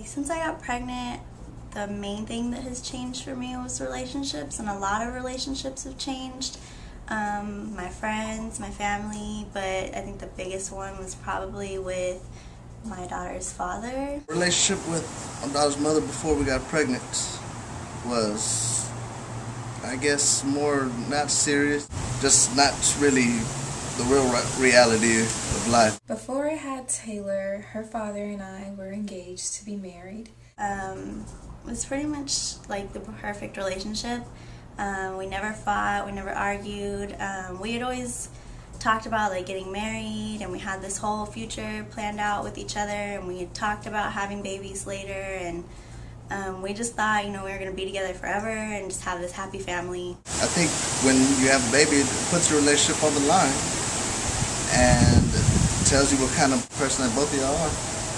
Since I got pregnant, the main thing that has changed for me was relationships, and a lot of relationships have changed. My friends, my family, but I think the biggest one was probably with my daughter's father. Relationship with my daughter's mother before we got pregnant was, I guess, more not serious, just not really the real reality of life. Before I had Taylor, her father and I were engaged to be married. It was pretty much like the perfect relationship. We never fought, we never argued. We had always talked about like getting married, and we had this whole future planned out with each other, and we had talked about having babies later, and we just thought, we were going to be together forever and just have this happy family. I think when you have a baby, it puts your relationship on the line and tells you what kind of person that both of y'all are,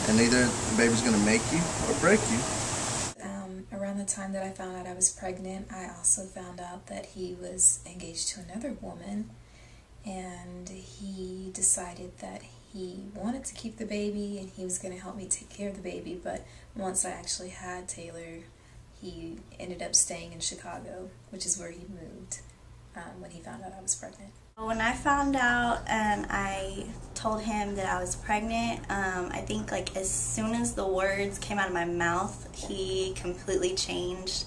and either the baby's going to make you or break you. Around the time that I found out I was pregnant, I also found out that he was engaged to another woman, and he decided that he wanted to keep the baby and he was going to help me take care of the baby. But once I actually had Taylor, he ended up staying in Chicago, which is where he moved when he found out I was pregnant. When I found out and I told him that I was pregnant, I think like as soon as the words came out of my mouth, he completely changed.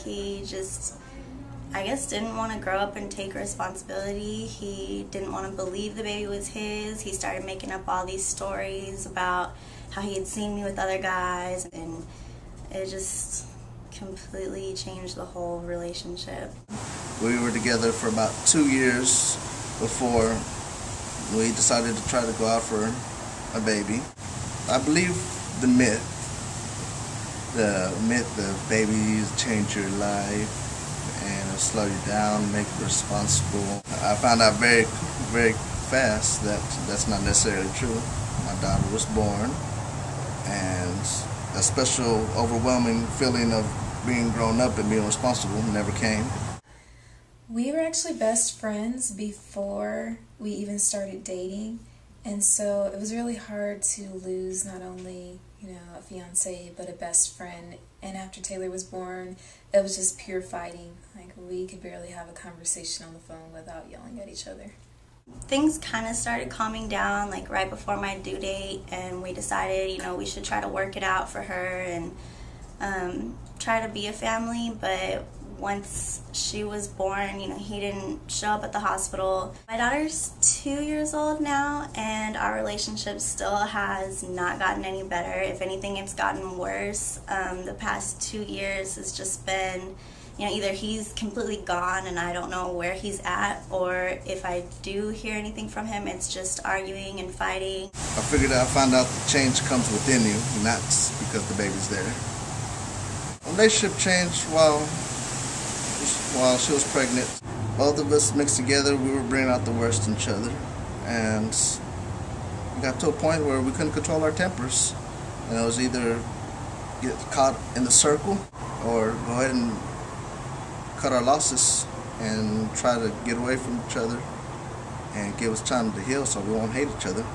He just, I guess, didn't want to grow up and take responsibility. He didn't want to believe the baby was his. He started making up all these stories about how he had seen me with other guys, and it just completely changed the whole relationship. We were together for about 2 years before we decided to try to go out for a baby. I believe the myth that babies change your life and it'll slow you down, make you responsible. I found out very, very fast that that's not necessarily true. My daughter was born, and a special, overwhelming feeling of being grown up and being responsible never came. We were actually best friends before we even started dating, and so it was really hard to lose not only, a fiance, but a best friend. And after Taylor was born, it was just pure fighting. Like, we could barely have a conversation on the phone without yelling at each other. Things kind of started calming down like right before my due date, and we decided, we should try to work it out for her and try to be a family. But once she was born, he didn't show up at the hospital. My daughter's 2 years old now, and our relationship still has not gotten any better. If anything, it's gotten worse. The past 2 years has just been, either he's completely gone and I don't know where he's at, or if I do hear anything from him, it's just arguing and fighting. I found out the change comes within you, not because the baby's there. Relationship changed while she was pregnant. Both of us mixed together, we were bringing out the worst in each other, and we got to a point where we couldn't control our tempers, and it was either get caught in the circle or go ahead and cut our losses and try to get away from each other and give us time to heal so we won't hate each other.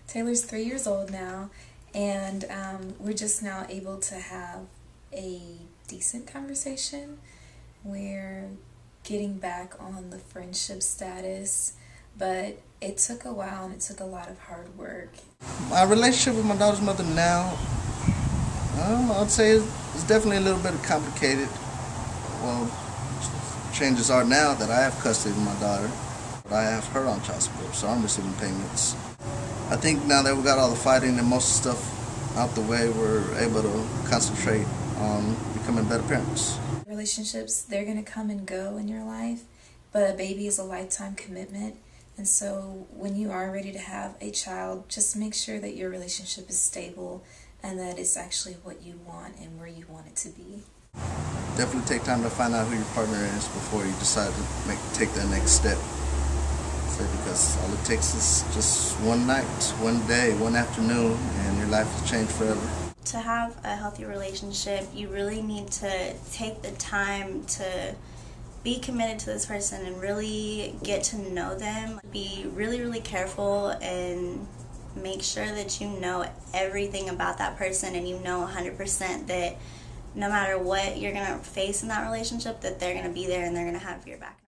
Taylor's 3 years old now, and we're just now able to have a decent conversation. We're getting back on the friendship status, but it took a while and it took a lot of hard work. My relationship with my daughter's mother now, I'd say it's definitely a little bit complicated. Well, changes are now that I have custody of my daughter, but I have her on child support, so I'm receiving payments. I think now that we got all the fighting and most of the stuff out the way, we're able to concentrate on becoming better parents. Relationships, they're going to come and go in your life, but a baby is a lifetime commitment. And so when you are ready to have a child, just make sure that your relationship is stable and that it's actually what you want and where you want it to be. Definitely take time to find out who your partner is before you decide to take that next step. Because all it takes is just one night, one day, one afternoon, and your life will change forever. To have a healthy relationship, you really need to take the time to be committed to this person and really get to know them. Be really, really careful and make sure that you know everything about that person, and you know 100% that no matter what you're going to face in that relationship, that they're going to be there and they're going to have your back.